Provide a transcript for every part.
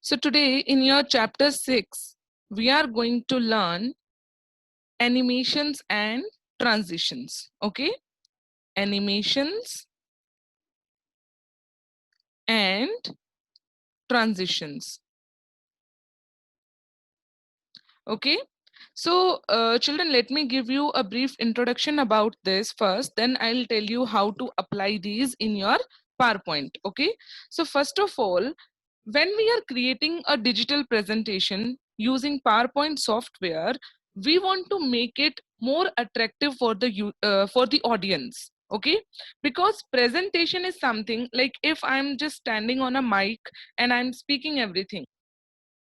So today in your chapter 6, we are going to learn animations and transitions. Okay, animations and transitions. Okay, so children, let me give you a brief introduction about this first, then I'll tell you how to apply these in your PowerPoint. Okay, so first of all, when we are creating a digital presentation using PowerPoint software, we want to make it more attractive for the audience. Okay, because presentation is something like if I'm just standing on a mic and I'm speaking everything,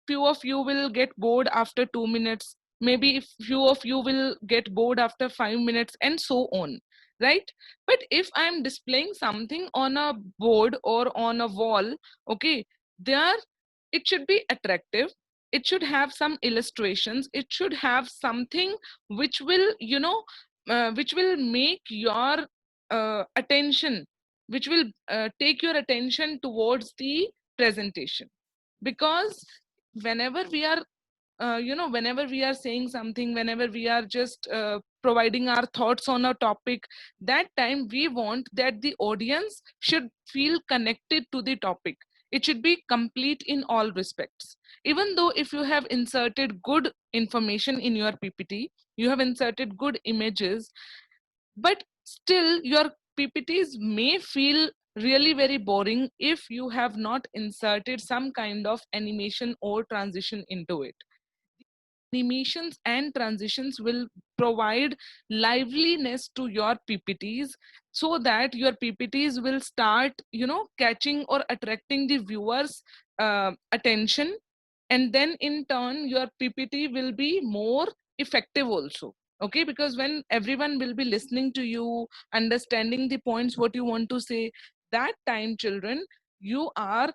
few of you will get bored after 2 minutes, maybe few of you will get bored after 5 minutes, and so on, right? But if I'm displaying something on a board or on a wall, okay, there it should be attractive, it should have some illustrations, it should have something which will which will make your attention, which will take your attention towards the presentation. Because whenever we are whenever we are saying something, whenever we are just providing our thoughts on a topic, that time we want that the audience should feel connected to the topic. It should be complete in all respects. Even though if you have inserted good information in your ppt, you have inserted good images, but still your ppts may feel really very boring if you have not inserted some kind of animation or transition into it. Animations and transitions will provide liveliness to your ppts, so that your ppts will start catching or attracting the viewers attention, and then in turn your ppt will be more effective also. Okay, because when everyone will be listening to you, understanding the points what you want to say, that time children, you are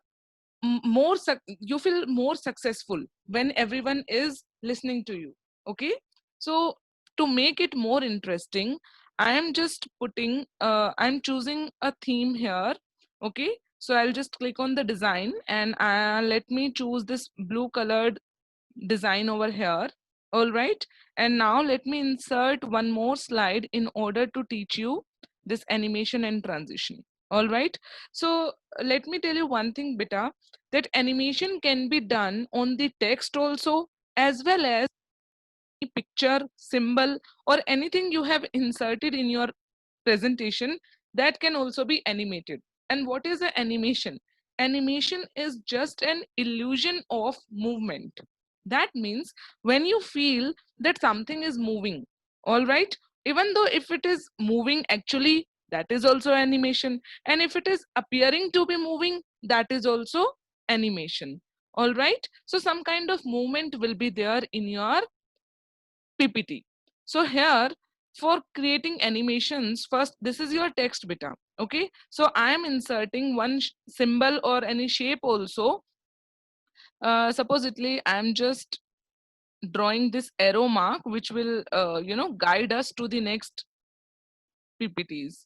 you feel more successful when everyone is listening to you. Okay, so to make it more interesting, I am just putting I'm choosing a theme here. Okay, so I'll just click on the design and let me choose this blue colored design over here. All right, and now let me insert one more slide in order to teach you this animation and transition. All right, so let me tell you one thing, beta, that animation can be done on the text also, as well as picture, symbol, or anything you have inserted in your presentation, that can also be animated. And what is an animation? Animation is just an illusion of movement. That means when you feel that something is moving, all right, even though if it is moving actually, that is also animation, and if it is appearing to be moving, that is also animation. All right, so some kind of movement will be there in your PPT. So here, for creating animations, first this is your text beta. Okay, so I am inserting one symbol or any shape also. Supposedly I am just drawing this arrow mark which will guide us to the next PPTs.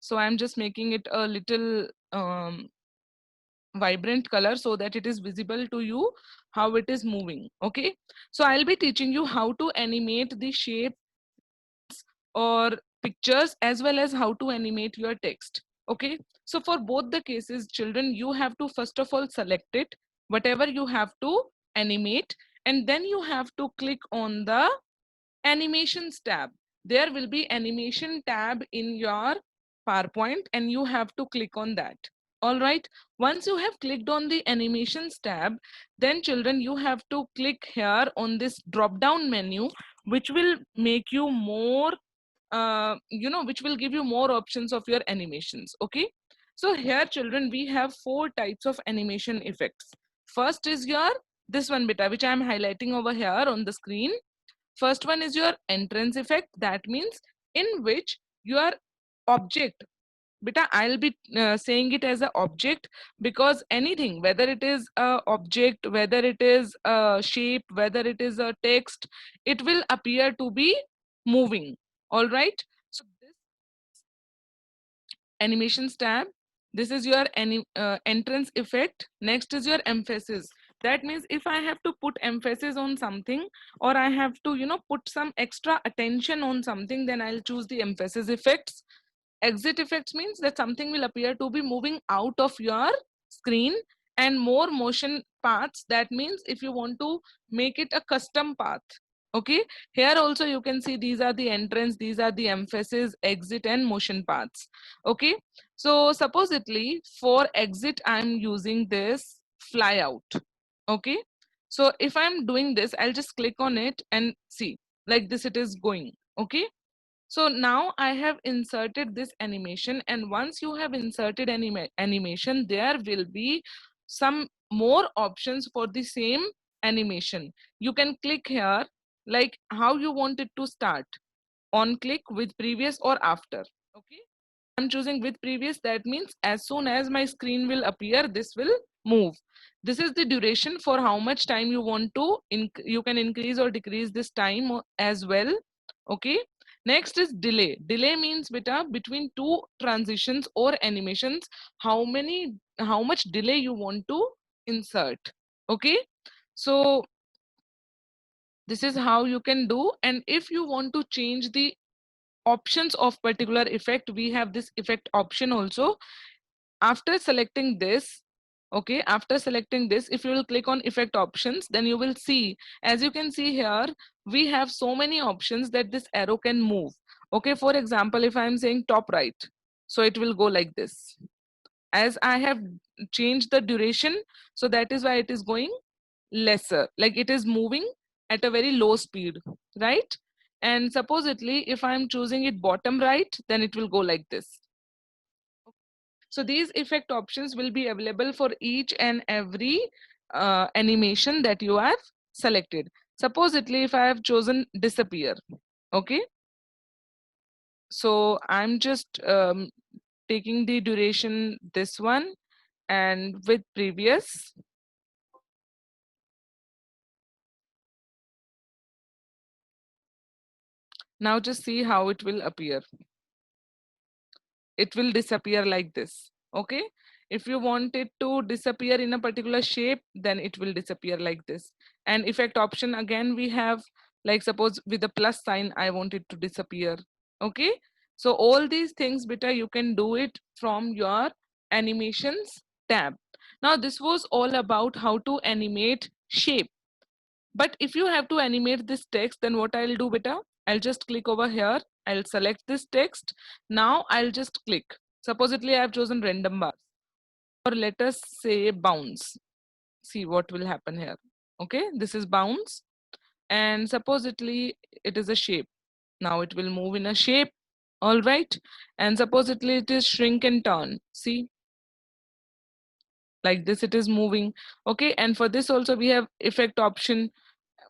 So I'm just making it a little vibrant color so that it is visible to you how it is moving. Okay, so I'll be teaching you how to animate the shape or pictures, as well as how to animate your text. Okay, so for both the cases children, you have to first of all select it, whatever you have to animate, and then you have to click on the animations tab. There will be animation tab in your PowerPoint and you have to click on that. All right, once you have clicked on the animations tab, then children, you have to click here on this drop down menu, which will make you more which will give you more options of your animations. Okay, so here children, we have four types of animation effects. First is your this one beta, which I am highlighting over here on the screen. First one is your entrance effect. That means in which your object, beta, I'll be saying it as a object, because anything, whether it is a object, whether it is a shape, whether it is a text, it will appear to be moving. All right, so this animations tab, this is your entrance effect. Next is your emphasis. That means if I have to put emphasis on something, or I have to, put some extra attention on something, then I'll choose the emphasis effects. Exit effects means that something will appear to be moving out of your screen, and more motion paths. That means if you want to make it a custom path. Okay, here also you can see these are the entrance, these are the emphasis, exit, and motion paths. Okay, so supposedly for exit I'm using this fly out. Okay, so if I'm doing this, I'll just click on it and see, like this it is going. Okay, so now I have inserted this animation, and once you have inserted animation, there will be some more options for the same animation. You can click here, like how you want it to start, on click, with previous, or after. Okay, I'm choosing with previous. That means as soon as my screen will appear, this will move. This is the duration for how much time you want to, you can increase or decrease this time as well. Okay, next is delay. Delay means beta, between two transitions or animations, how much delay you want to insert. Okay, so this is how you can do. And if you want to change the options of particular effect, we have this effect option also. After selecting this, okay, after selecting this, if you will click on effect options, then you will see, as you can see here, we have so many options that this arrow can move. Okay, for example, if I'm saying top right, so it will go like this. As I have changed the duration, so that is why it is going lesser, like it is moving at a very low speed, right? And supposedly if I'm choosing it bottom right, then it will go like this. So these effect options will be available for each and every animation that you have selected. Supposedly if I have chosen disappear, okay, so I'm just taking the duration this one, and with previous. Now just see how it will appear. It will disappear like this. Okay, if you want it to disappear in a particular shape, then it will disappear like this. And effect option, again we have, like suppose with a plus sign I want it to disappear. Okay, so all these things beta, you can do it from your animations tab. Now this was all about how to animate shape. But if you have to animate this text, then what I'll do beta, I'll just click over here, I'll select this text. Now I'll just click. Supposedly I've chosen random bars, or let us say bounce. See what will happen here. Okay, this is bounce, and supposedly it is a shape. Now it will move in a shape. All right, and supposedly it is shrink and turn. See, like this it is moving. Okay, and for this also we have effect option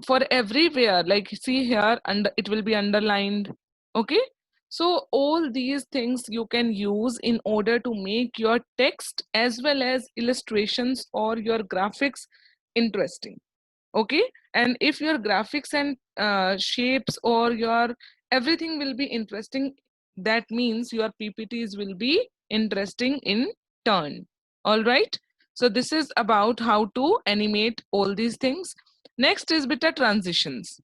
for everywhere, like see here, and it will be underlined. Okay, so all these things you can use in order to make your text as well as illustrations or your graphics interesting. Okay, and if your graphics and shapes or your everything will be interesting, that means your ppts will be interesting in turn. All right, so this is about how to animate all these things. Next is beta transitions.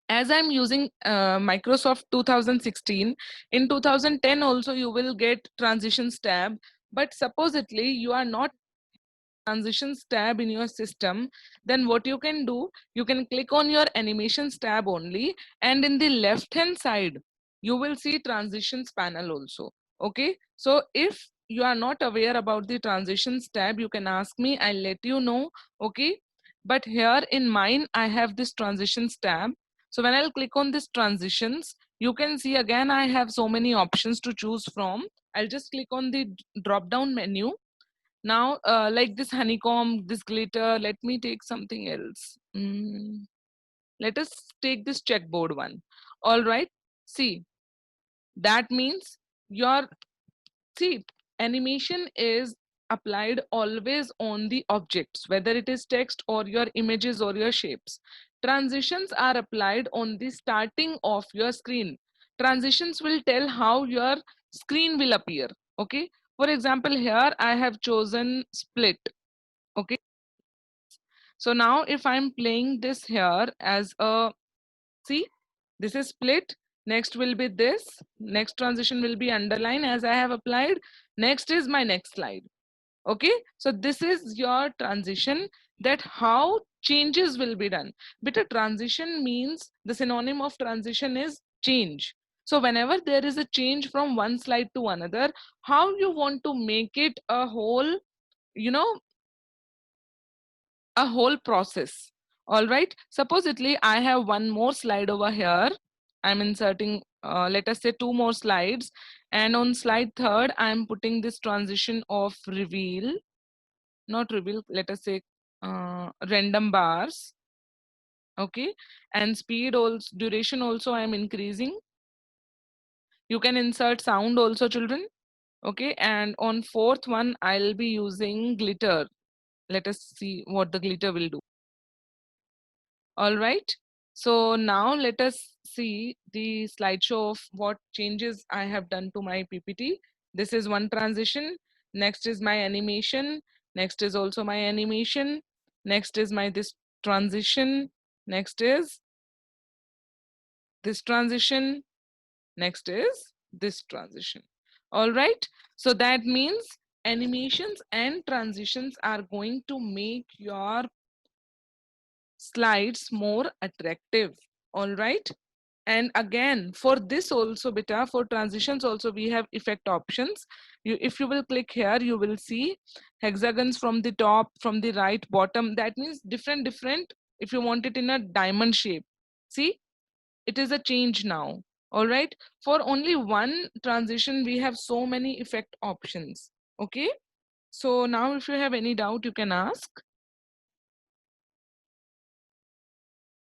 As I'm using Microsoft 2016, in 2010 also you will get transitions tab, but supposedly you are not transitions tab in your system. Then what you can do, you can click on your animations tab only, and in the left hand side you will see transitions panel also. Okay, so if you are not aware about the transitions tab, you can ask me, I'll let you know. Okay, but here in mine I have this transitions tab. So when I'll click on this transitions, you can see again I have so many options to choose from. I'll just click on the drop down menu. Now like this honeycomb, this glitter, let me take something else. Let us take this checkboard one. All right, see, that means your, see, animation is applied always on the objects, whether it is text or your images or your shapes. Transitions are applied on the starting of your screen. Transitions will tell how your screen will appear. Okay, for example, here I have chosen split. Okay, So now if I'm playing this here as a, see, this is split. Next will be this. Next transition will be underline as I have applied. Next is my next slide. Okay, so this is your transition, that how changes will be done. But a transition means, the synonym of transition is change. So whenever there is a change from one slide to another, how you want to make it a whole, you know, a whole process. All right, supposedly I have one more slide over here. I'm inserting, let us say, two more slides, and on slide third I'm putting this transition of reveal, not reveal, let us say, random bars. Okay, and speed also, duration also I am increasing. You can insert sound also, children. Okay, and on fourth one I'll be using glitter. Let us see what the glitter will do. All right, so now let us see the slideshow of what changes I have done to my PPT. This is one transition. Next is my animation. Next is also my animation. Next is my this transition. Next is this transition. Next is this transition. All right, so that means animations and transitions are going to make your slides more attractive. All right, and again for this also, beta, for transitions also we have effect options. You, if you will click here, you will see hexagons from the top, from the right, bottom. That means different. If you want it in a diamond shape, see, it is a change now. All right, for only one transition we have so many effect options. Okay, so now if you have any doubt, you can ask.